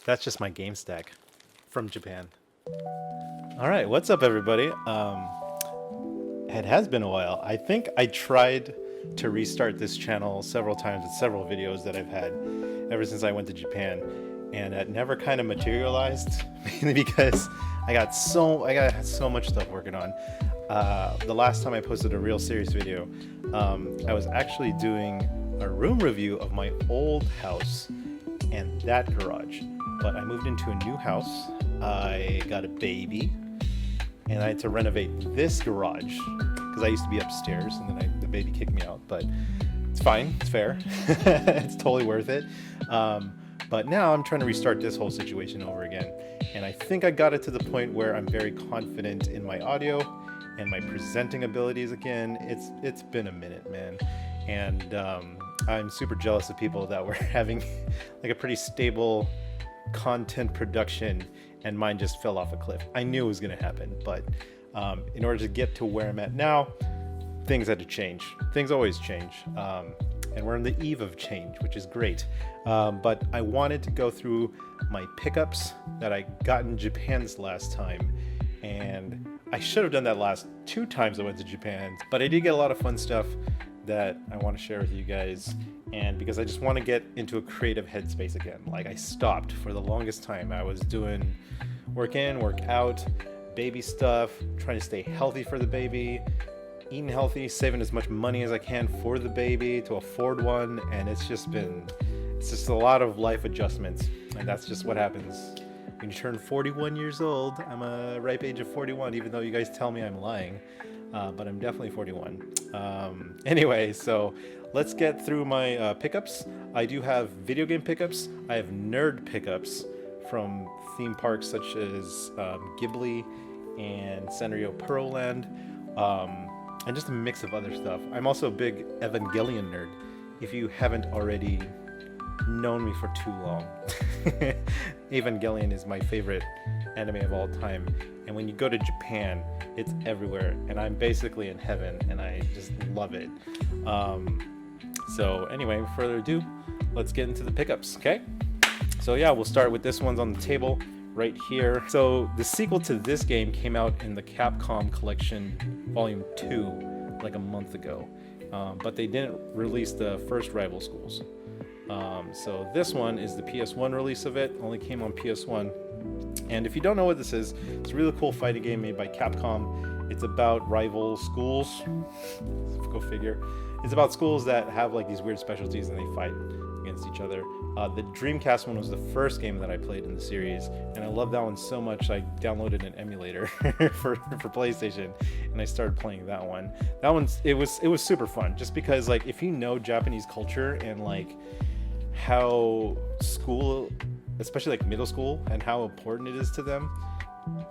That's just my game stack from Japan. All right, what's up, everybody? It has been a while. I think I tried to restart this channel several times with several videos that I've had ever since I went to Japan, and it never kind of materialized, mainly because I got so much stuff working on. The last time I posted a real serious video, I was actually doing a room review of my old house and that garage. But I moved into a new house, I got a baby, and I had to renovate this garage because I used to be upstairs, and then the baby kicked me out. But it's fine, it's fair, it's totally worth it. But now I'm trying to restart this whole situation over again, and I think I got it to the point where I'm very confident in my audio and my presenting abilities again. It's been a minute, man, and I'm super jealous of people that were having like a pretty stable content production, and mine just fell off a cliff. I knew it was going to happen, but in order to get to where I'm at now, things had to change. Things always change, and we're on the eve of change, which is great. But I wanted to go through my pickups that I got in Japan this last time, and I should have done that last 2 times I went to Japan, but I did get a lot of fun stuff that I want to share with you guys, and because I just want to get into a creative headspace again. Like, I stopped for the longest time. I was doing work in, work out, baby stuff, trying to stay healthy for the baby, eating healthy, saving as much money as I can for the baby to afford one, and it's just a lot of life adjustments, and that's just what happens when you turn 41 years old. I'm a ripe age of 41, even though you guys tell me I'm lying. But I'm definitely 41. Anyway, so let's get through my pickups. I do have video game pickups. I have nerd pickups from theme parks such as Ghibli and Sanrio Pearlland, and just a mix of other stuff. I'm also a big Evangelion nerd, if you haven't already known me for too long. Evangelion is my favorite anime of all time, and when you go to Japan, it's everywhere, and I'm basically in heaven, and I just love it. So anyway, without further ado, let's get into the pickups, okay? So yeah, we'll start with this one's on the table right here. So the sequel to this game came out in the Capcom Collection Volume 2 like a month ago, but they didn't release the first Rival Schools. So this one is the PS1 release of it, only came on PS1. And if you don't know what this is, it's a really cool fighting game made by Capcom. It's about rival schools. Go figure. It's about schools that have like these weird specialties and they fight against each other. The Dreamcast one was the first game that I played in the series, and I love that one so much I downloaded an emulator for PlayStation, and I started playing that one. That one's it was super fun, just because like if you know Japanese culture and like how school, especially like middle school, and how important it is to them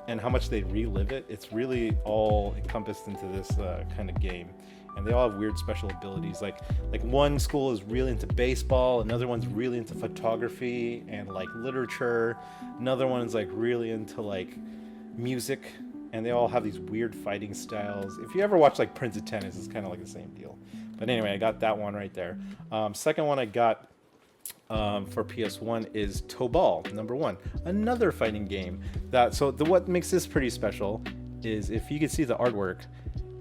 and how much they relive it, it's really all encompassed into this kind of game. And they all have weird special abilities. Like one school is really into baseball, another one's really into photography and like literature, another one is like really into like music, and they all have these weird fighting styles. If you ever watch like Prince of Tennis, it's kind of like the same deal. But anyway, I got that one right there. Second one I got for PS1 is Tobal #1, another fighting game. What makes this pretty special is, if you can see the artwork,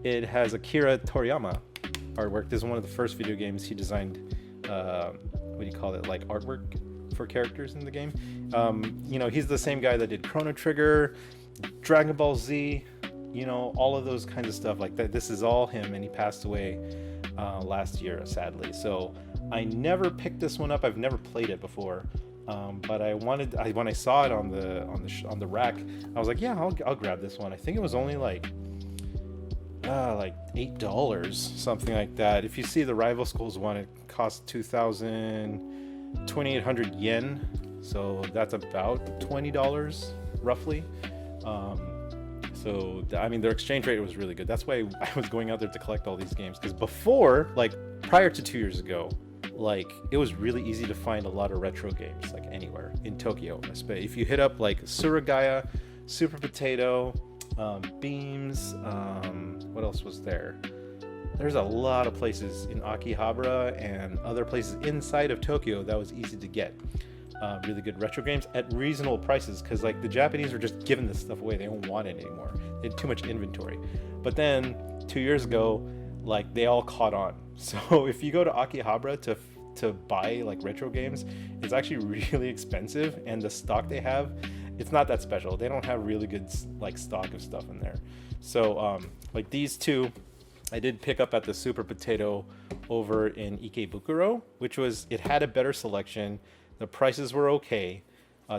it has Akira Toriyama artwork. This is one of the first video games he designed, what do you call it, like artwork for characters in the game. You know, he's the same guy that did Chrono Trigger, Dragon Ball Z, you know, all of those kinds of stuff like that. This is all him, and he passed away last year, sadly. So I never picked this one up. I've never played it before, but when I saw it on the rack, I was like, yeah, I'll grab this one. I think it was only like $8, something like that. If you see the Rival Schools one, it costs 2,800 yen, so that's about $20 roughly. So I mean, their exchange rate was really good. That's why I was going out there to collect all these games, because before, like prior to 2 years ago, like it was really easy to find a lot of retro games like anywhere in Tokyo. If you hit up like Suragaya, Super Potato, Beams, what else was there? There's a lot of places in Akihabara and other places inside of Tokyo that was easy to get. really good retro games at reasonable prices, because like the Japanese were just giving this stuff away. They don't want it anymore. They had too much inventory. But then 2 years ago, like they all caught on. So if you go to Akihabara to buy like retro games, it's actually really expensive, and the stock they have, it's not that special. They don't have really good like stock of stuff in there. So like these two I did pick up at the Super Potato over in Ikebukuro, which was, it had a better selection. The prices were okay,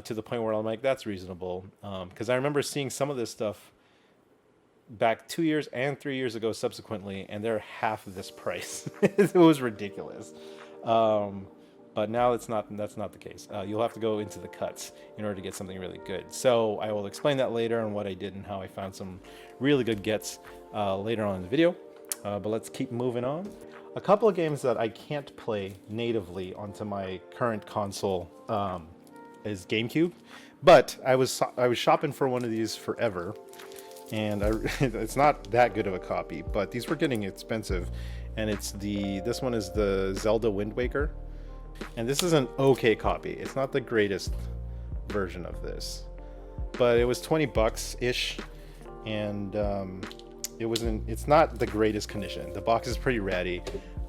to the point where I'm like, that's reasonable. Because I remember seeing some of this stuff back 2 years and 3 years ago subsequently, and they're half of this price. It was ridiculous. But now that's not the case. You'll have to go into the cuts in order to get something really good. So I will explain that later on what I did and how I found some really good gets later on in the video. But let's keep moving on. A couple of games that I can't play natively onto my current console is GameCube, but I was shopping for one of these forever, and it's not that good of a copy, but these were getting expensive, and this one is the Zelda Wind Waker, and this is an okay copy. It's not the greatest version of this, but it was 20 bucks ish, and it's not the greatest condition. The box is pretty ratty.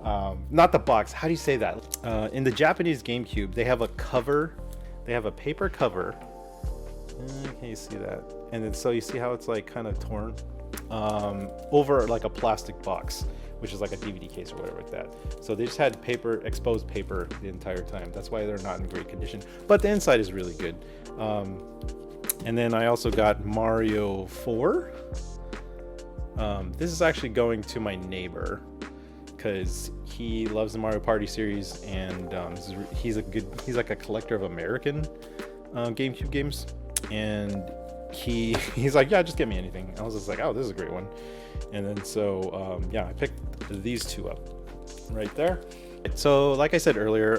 Not the box, how do you say that? In the Japanese GameCube, they have a cover. They have a paper cover. Can you see that? And then so you see how it's like kind of torn over like a plastic box, which is like a DVD case or whatever like that. So they just had paper, exposed paper the entire time. That's why they're not in great condition. But the inside is really good. And then I also got Mario 4. This is actually going to my neighbor because he loves the Mario Party series, and he's like a collector of American GameCube games, and he's like, yeah, just get me anything. I was just like, oh, this is a great one. And then so yeah, I picked these two up right there. So like I said earlier,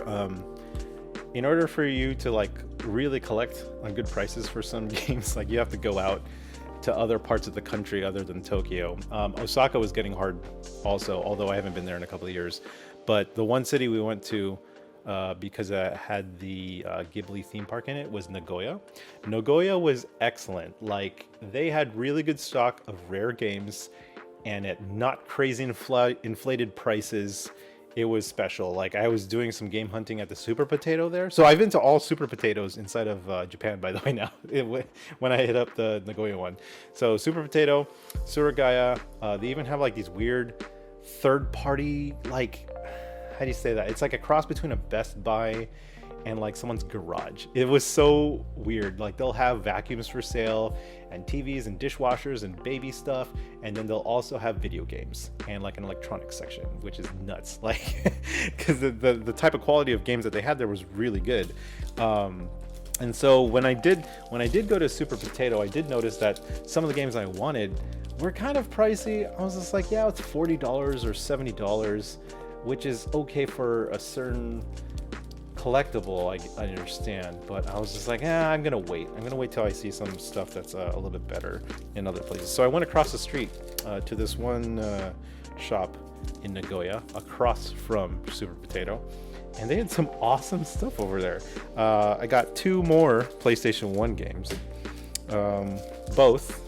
in order for you to like really collect on good prices for some games, like you have to go out to other parts of the country other than Tokyo. Osaka was getting hard also, although I haven't been there in a couple of years. But the one city we went to, because it had the Ghibli theme park in it, was Nagoya. Nagoya was excellent. Like, they had really good stock of rare games, and at not crazy inflated prices. It was special. Like, I was doing some game hunting at the Super Potato there. So I've been to all Super Potatoes inside of Japan, by the way, now, when I hit up the Nagoya one. So Super Potato, Suragaya, they even have like these weird third party, like, how do you say that? It's like a cross between a Best Buy and like someone's garage. It was so weird. Like, they'll have vacuums for sale and TVs and dishwashers and baby stuff, and then they'll also have video games and like an electronics section, which is nuts. Like, because the type of quality of games that they had there was really good. And so when I did go to Super Potato, I did notice that some of the games I wanted were kind of pricey. I was just like, yeah, it's $40 or $70, which is okay for a certain collectible, I understand, but I was just like, I'm gonna wait till I see some stuff that's a little bit better in other places. So I went across the street to this one shop in Nagoya, across from Super Potato, and they had some awesome stuff over there. I got 2 more PlayStation 1 games. Both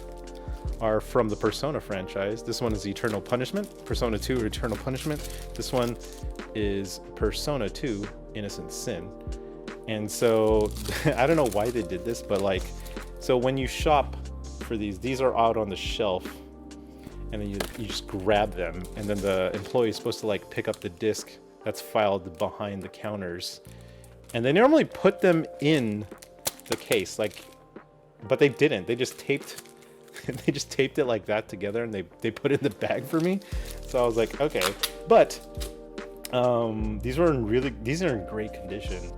are from the Persona franchise. This one is Eternal Punishment, Persona 2 Eternal Punishment. This one is Persona 2 Innocent Sin. And so I don't know why they did this, but like, so when you shop for these are out on the shelf, and then you just grab them, and then the employee is supposed to like pick up the disc that's filed behind the counters, and they normally put them in the case, like, but they didn't. They just taped it like that together, and they put it in the bag for me. So I was like, okay, but these are in great condition.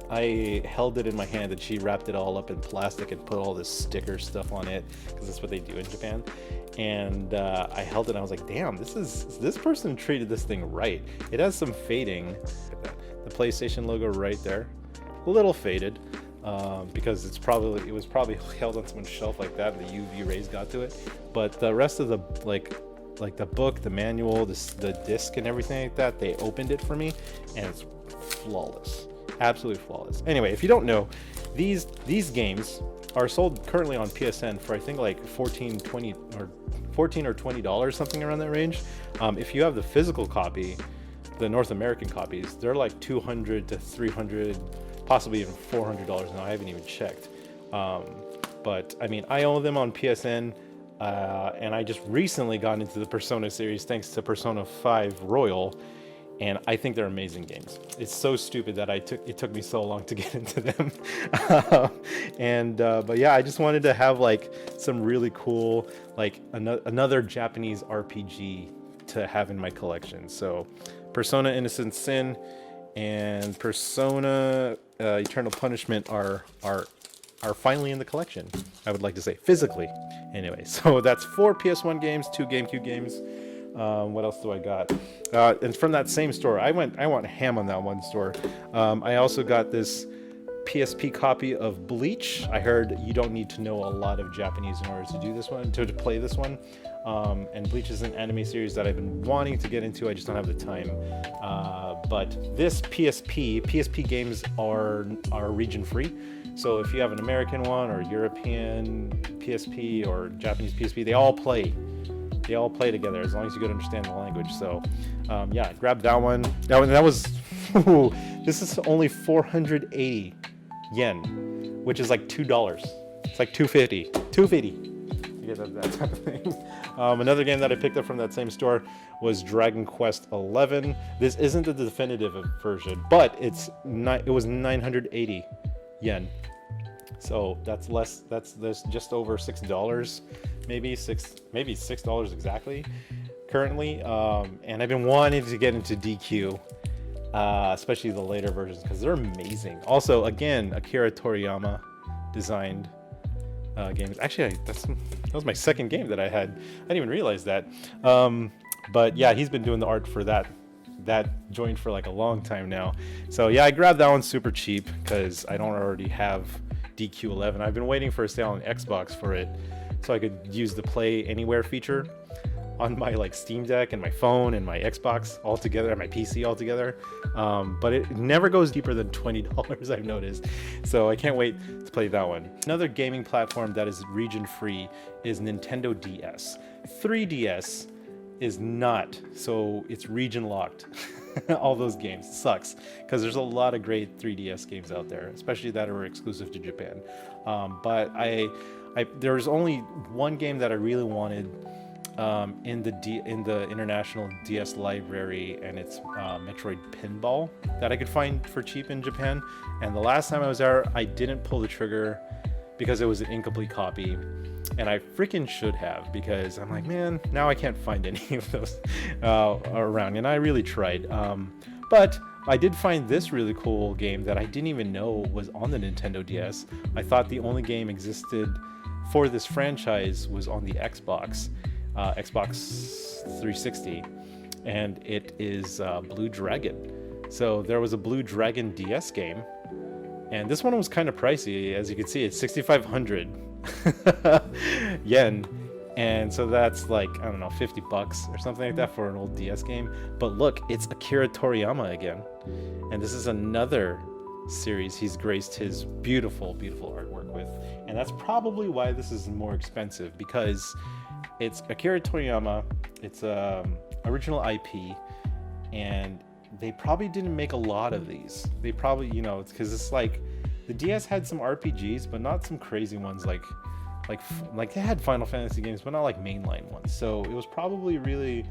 I held it in my hand, and she wrapped it all up in plastic and put all this sticker stuff on it, because that's what they do in Japan. And I held it, and I was like, damn, this person treated this thing right. It has some fading. The PlayStation logo right there, a little faded, because it was probably held on someone's shelf like that, and the UV rays got to it. But the rest of the like the book, the manual, the disc, and everything like that, they opened it for me, and it's flawless. Absolutely flawless. Anyway, if you don't know, these games are sold currently on PSN for I think like 14, 20 or 14 or $20, something around that range. If you have the physical copy, the North American copies, they're like 200 to 300, possibly even $400 now. I haven't even checked. But I mean, I own them on PSN, and I just recently got into the Persona series thanks to Persona 5 Royal, and I think they're amazing games. It's so stupid that it took me so long to get into them. But yeah, I just wanted to have like some really cool, like another Japanese RPG to have in my collection. So Persona Innocent Sin and Persona Eternal Punishment are finally in the collection. I would like to say physically. Anyway, so that's 4 PS1 games, 2 GameCube games. What else do I got? And from that same store, I went ham on that one store. I also got this PSP copy of Bleach. I heard you don't need to know a lot of Japanese in order to do this one, to play this one. And Bleach is an anime series that I've been wanting to get into. I just don't have the time. But this PSP games are region free. So if you have an American one or European PSP or Japanese PSP, they all play together as long as you could understand the language. So yeah, grab that one. That was this is only 480 yen, which is like $2. It's like 250 to get that type of thing. Another game that I picked up from that same store was Dragon Quest 11. This isn't the definitive version, but it was 980 yen. So that's less. That's just over $6, maybe $6 exactly currently. And I've been wanting to get into DQ, especially the later versions because they're amazing. Also, again, Akira Toriyama designed games. Actually, that was my second game that I had. I didn't even realize that. But yeah, he's been doing the art for that joint for like a long time now. So yeah, I grabbed that one super cheap because I don't already have DQ11. I've been waiting for a sale on Xbox for it so I could use the Play Anywhere feature on my like Steam Deck and my phone and my Xbox all together and my PC all together. But it never goes deeper than $20, I've noticed. So I can't wait to play that one. Another gaming platform that is region free is Nintendo DS. 3DS is not, so it's region locked. All those games. It sucks because there's a lot of great 3DS games out there, especially that are exclusive to Japan. But there was only one game that I really wanted in the international DS library, and it's Metroid Pinball that I could find for cheap in Japan. And the last time I was there, I didn't pull the trigger because it was an incomplete copy. And I freaking should have, because I'm like, man, now I can't find any of those around. And I really tried. But I did find this really cool game that I didn't even know was on the Nintendo DS. I thought the only game existed for this franchise was on the Xbox 360. And it is Blue Dragon. So there was a Blue Dragon DS game. And this one was kind of pricey. As you can see, it's 6,500 yen, and so that's like, I don't know, $50 or something like that for an old DS game. But look, it's Akira Toriyama again, and this is another series he's graced his beautiful artwork with, and that's probably why this is more expensive, because it's Akira Toriyama, it's original IP, and they probably didn't make a lot of these. They probably, it's because it's like the DS had some RPGs, but not some crazy ones like they had Final Fantasy games, but not like mainline ones. So it was probably really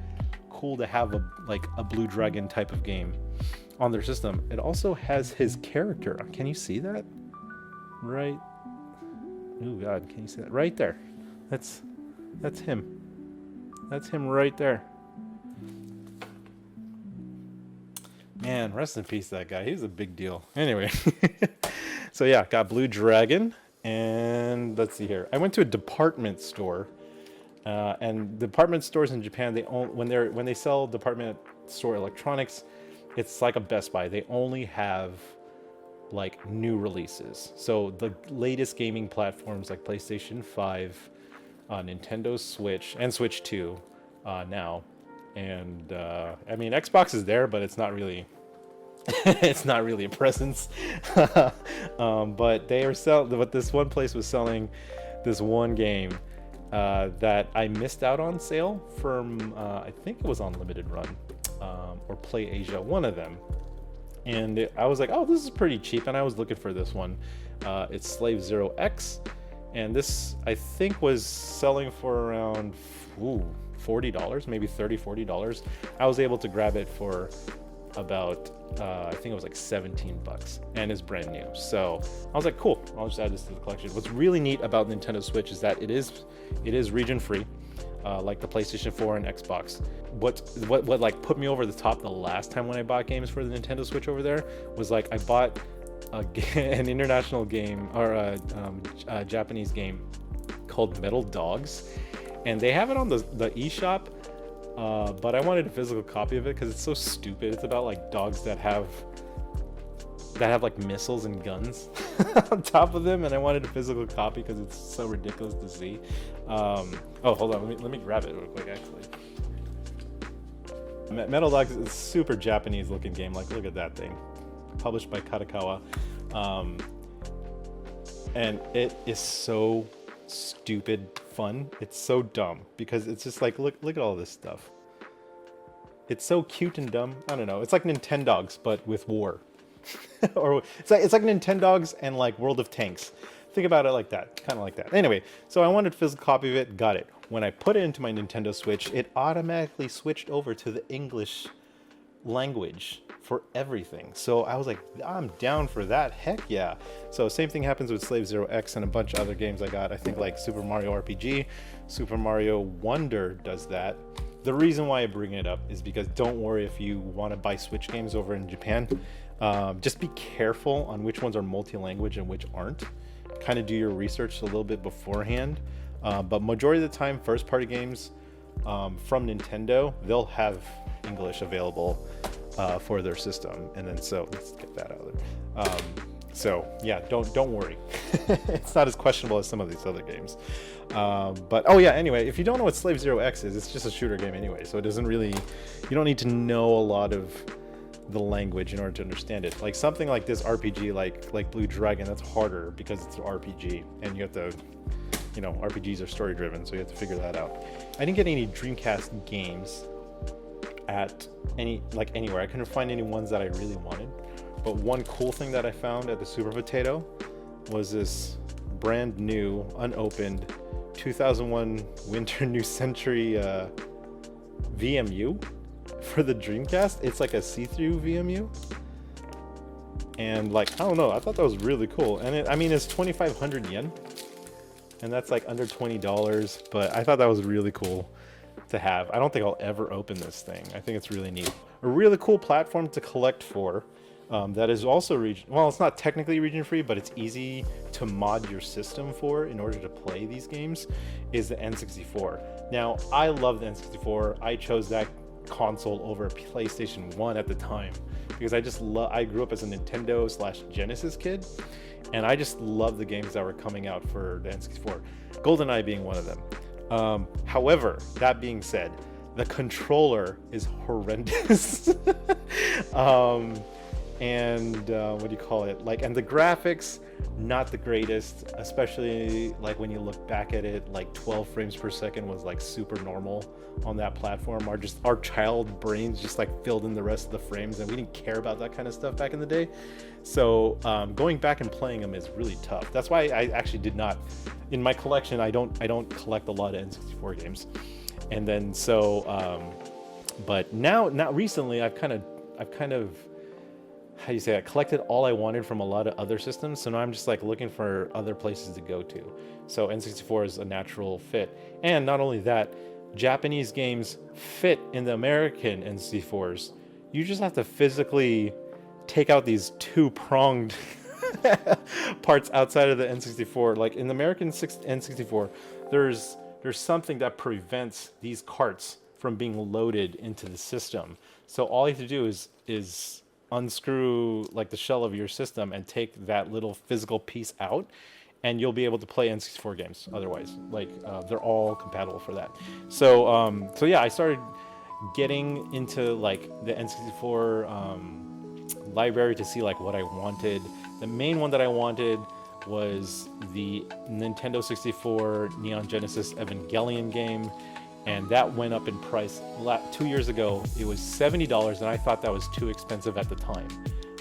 cool to have a Blue Dragon type of game on their system. It also has his character. Can you see that? Right. Oh God, can you see that? Right there. That's him. That's him right there. Man, rest in peace, that guy. He was a big deal. Anyway, so yeah, got Blue Dragon, and let's see here. I went to a department store, and department stores in Japan, when they sell department store electronics, it's like a Best Buy. They only have like new releases. So the latest gaming platforms like PlayStation 5, Nintendo Switch, and Switch 2 now. And I mean, Xbox is there, but it's not really It's not really a presence. But they are selling. But this one place was selling this one game that I missed out on sale from. I think it was on Limited Run or Play Asia, one of them. And I was like, oh, this is pretty cheap, and I was looking for this one. It's Slave Zero X, and this I think was selling for around $40, maybe $30-$40. I was able to grab it for about I think it was like 17 bucks, and it's brand new. So I was like, cool, I'll just add this to the collection. What's really neat about Nintendo Switch is that it is region free, like the PlayStation 4 and Xbox. What like put me over the top the last time when I bought games for the Nintendo Switch over there was like I bought an international game, or a Japanese game called Metal Dogs, and they have it on the eShop. But I wanted a physical copy of it because it's so stupid. It's about like dogs that have like missiles and guns on top of them, and I wanted a physical copy because it's so ridiculous to see. Oh, hold on, let me grab it real quick. Actually, Metal Dogs is a super Japanese looking game. Like, look at that thing, published by Kadokawa, and it is so stupid fun. It's so dumb because it's just like, look at all this stuff. It's so cute and dumb. I don't know. It's like Nintendogs but with war. Or it's like Nintendogs and like World of Tanks. Think about it like that, kind of like that. Anyway, so I wanted a physical copy of it, got it. When I put it into my Nintendo Switch, it automatically switched over to the English language for everything. So I was like, I'm down for that. Heck yeah. So same thing happens with Slave Zero X and a bunch of other games I got. I think like Super Mario RPG, Super Mario Wonder does that. The reason why I bring it up is because don't worry if you want to buy Switch games over in Japan. Just be careful on which ones are multi-language and which aren't. Kind of do your research a little bit beforehand. But majority of the time, first-party games from Nintendo, they'll have English available for their system. And then so let's get that out of there. So yeah, don't worry. It's not as questionable as some of these other games. But oh yeah, anyway, if you don't know what Slave Zero X is, it's just a shooter game anyway. So it doesn't really, you don't need to know a lot of the language in order to understand it. Like something like this RPG, like Blue Dragon, that's harder because it's an RPG, and you have to, you know, RPGs are story driven, so you have to figure that out. I didn't get any Dreamcast games at anywhere. I couldn't find any ones that I really wanted. But one cool thing that I found at the Super Potato was this brand new, unopened 2001 Winter New Century VMU for the Dreamcast. It's like a see-through VMU. And like, I don't know, I thought that was really cool. And it's 2,500 yen. And that's like under $20, but I thought that was really cool to have. I don't think I'll ever open this thing. I think it's really neat. A really cool platform to collect for. That is also well, it's not technically region free, but it's easy to mod your system for in order to play these games, is the N64. Now, I love the N64. I chose that console over PlayStation 1 at the time because I grew up as a Nintendo/Genesis kid, and I just love the games that were coming out for the N64, GoldenEye being one of them. However, that being said, the controller is horrendous. And what do you call it? Like, and the graphics, not the greatest, especially like when you look back at it, like 12 frames per second was like super normal on that platform. Our child brains just like filled in the rest of the frames, and we didn't care about that kind of stuff back in the day. So going back and playing them is really tough. That's why I actually did not, in my collection, I don't collect a lot of N64 games. And then so, but now recently, I've kind of how do you say, I collected all I wanted from a lot of other systems, so now I'm just like looking for other places to go to. So N64 is a natural fit. And not only that, Japanese games fit in the American N64s. You just have to physically take out these two-pronged parts outside of the N64. Like in the American N64, there's something that prevents these carts from being loaded into the system. So all you have to do is unscrew like the shell of your system and take that little physical piece out, and you'll be able to play N64 games. Otherwise, like they're all compatible for that. So yeah, I started getting into like the N64 library to see like what I wanted. The main one that I wanted was the Nintendo 64 Neon Genesis Evangelion game, and that went up in price 2 years ago. It was $70, and I thought that was too expensive at the time.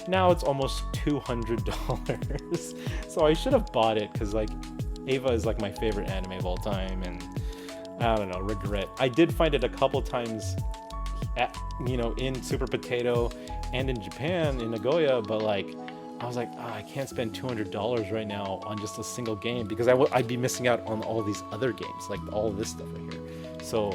Now it's almost $200. So I should have bought it, because like Eva is like my favorite anime of all time, and I don't know, regret. I did find it a couple times at, you know, in Super Potato and in Japan, in Nagoya, but like I was like, I can't spend $200 right now on just a single game, because I'd be missing out on all these other games, like all this stuff right here. So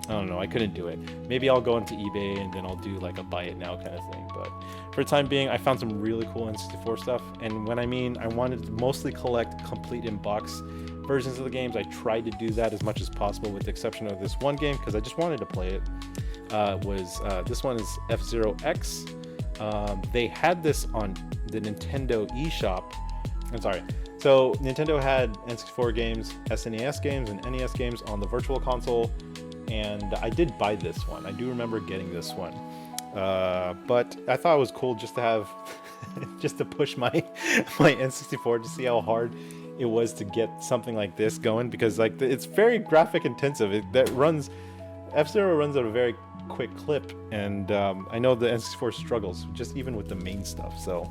I don't know, I couldn't do it. Maybe I'll go into eBay and then I'll do like a buy it now kind of thing. But for the time being, I found some really cool N64 stuff. And when I mean I wanted to mostly collect complete in-box versions of the games, I tried to do that as much as possible, with the exception of this one game, because I just wanted to play it. This one is F-Zero X. They had this on the Nintendo eShop. I'm sorry. So Nintendo had N64 games, SNES games, and NES games on the Virtual Console, and I did buy this one. I do remember getting this one, but I thought it was cool just to have, just to push my N64 to see how hard it was to get something like this going, because like it's very graphic intensive. F-Zero runs at a very quick clip, and I know the N64 struggles just even with the main stuff, so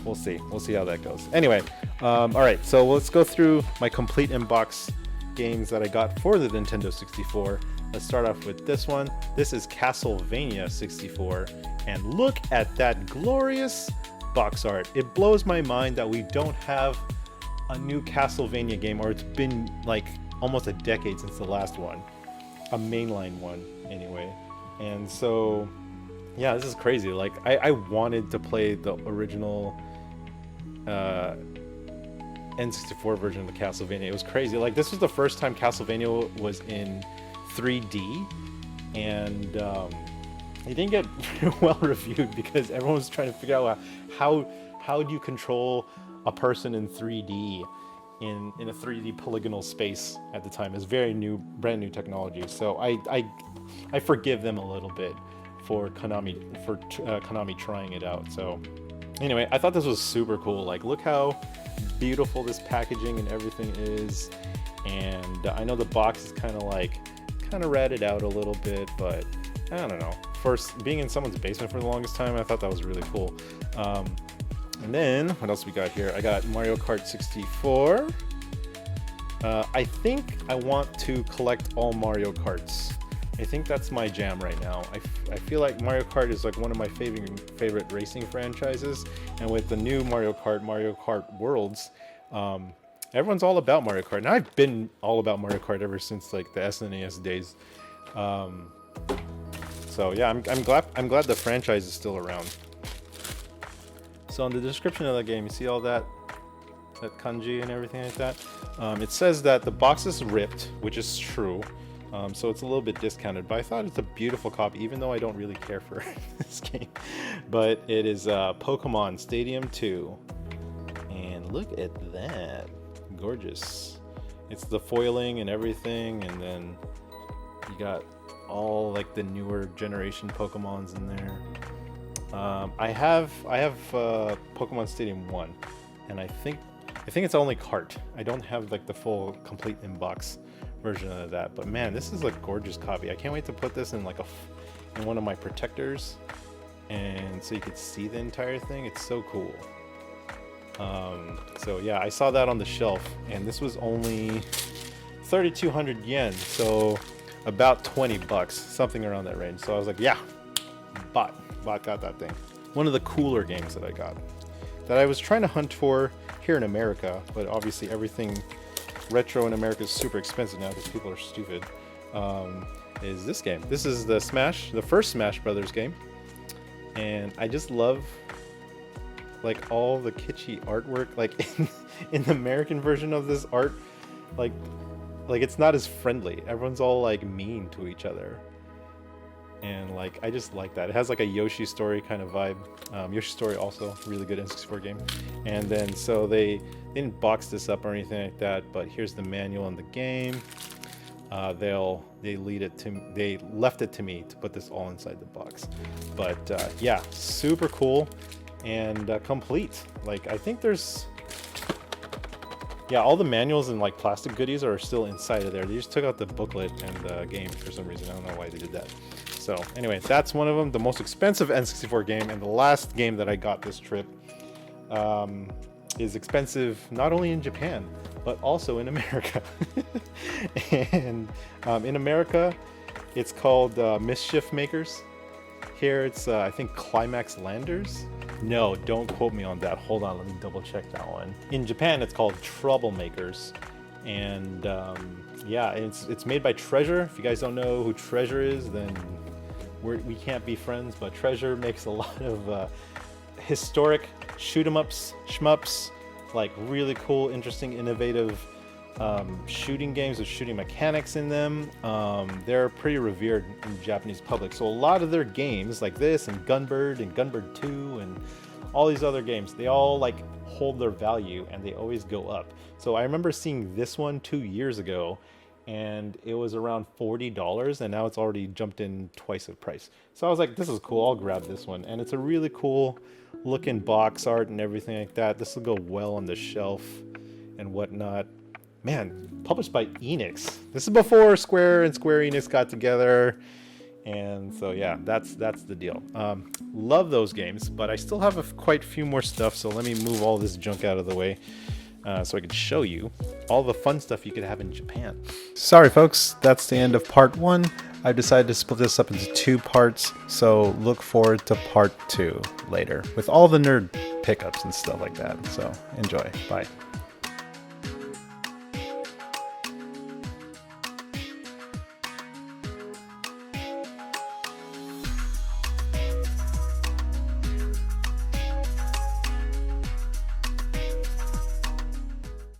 we'll see how that goes. Anyway, all right, so let's go through my complete inbox games that I got for the Nintendo 64. Let's start off with this one. This is Castlevania 64, and look at that glorious box art. It blows my mind that we don't have a new Castlevania game, or it's been like almost a decade since the last one, a mainline one anyway. And so yeah, this is crazy. Like I wanted to play the original N64 version of the Castlevania. It was crazy. Like this was the first time Castlevania was in 3D, and it didn't get well reviewed, because everyone was trying to figure out how do you control a person in 3D in a 3D polygonal space at the time. It's very new, brand new technology. So I forgive them a little bit for Konami trying it out. So anyway, I thought this was super cool. Like look how beautiful this packaging and everything is, and I know the box is kind of ratted out a little bit, but I don't know. First, being in someone's basement for the longest time, I thought that was really cool. And then what else we got here? I got Mario Kart 64. I think I want to collect all Mario Karts. I think that's my jam right now. I feel like Mario Kart is like one of my favorite racing franchises, and with the new Mario Kart Worlds, everyone's all about Mario Kart, and I've been all about Mario Kart ever since like the SNES days. So yeah, I'm glad the franchise is still around. So in the description of the game, you see all that kanji and everything like that. It says that the box is ripped, which is true. So it's a little bit discounted, but I thought it's a beautiful copy, even though I don't really care for this game. But it is Pokemon Stadium 2, and look at that, gorgeous. It's the foiling and everything, and then you got all like the newer generation Pokemons in there. I have Pokemon Stadium 1, and I think it's only cart. I don't have like the full complete inbox version of that, but man, this is a gorgeous copy. I can't wait to put this in like in one of my protectors, and so you could see the entire thing. It's so cool. So yeah, I saw that on the shelf, and this was only 3,200 yen, so about 20 bucks, something around that range. So I was like, yeah, got that thing. One of the cooler games that I got, that I was trying to hunt for here in America, but obviously everything retro in America is super expensive now because people are stupid, is this game. This is the first Smash Brothers game, and I just love like all the kitschy artwork. Like in the American version of this art, like it's not as friendly. Everyone's all like mean to each other, and like I just like that. It has like a Yoshi Story kind of vibe. Yoshi Story also really good N64 game. And then so they didn't box this up or anything like that, but here's the manual in the game. they left it to me to put this all inside the box. But yeah, super cool and complete. Like, I think there's, yeah, all the manuals and like plastic goodies are still inside of there. They just took out the booklet and the game for some reason. I don't know why they did that. So anyway, that's one of them, the most expensive N64 game. And the last game that I got this trip is expensive not only in Japan, but also in America. And in America, it's called Mischief Makers. Here it's, I think, Climax Landers. No, don't quote me on that. Hold on, let me double check that one. In Japan, it's called Troublemakers. And yeah, it's made by Treasure. If you guys don't know who Treasure is, then we can't be friends. But Treasure makes a lot of historic shoot-em-ups, shmups, like really cool, interesting, innovative shooting games with shooting mechanics in them. They're pretty revered in the Japanese public. So a lot of their games like this and Gunbird 2 and all these other games, they all like hold their value and they always go up. So I remember seeing this one 2 years ago and it was around $40 and now it's already jumped in twice the price. So I was like, this is cool, I'll grab this one. And it's a really cool looking box art and everything like that. This will go well on the shelf and whatnot. Man, published by Enix. This is before Square and Square Enix got together. And so yeah, that's the deal. Love those games, but I still have quite a few more stuff. So let me move all this junk out of the way so I can show you all the fun stuff you could have in Japan. Sorry folks, that's the end of part 1. I've decided to split this up into 2 parts, so look forward to part 2 later with all the nerd pickups and stuff like that. So enjoy. Bye.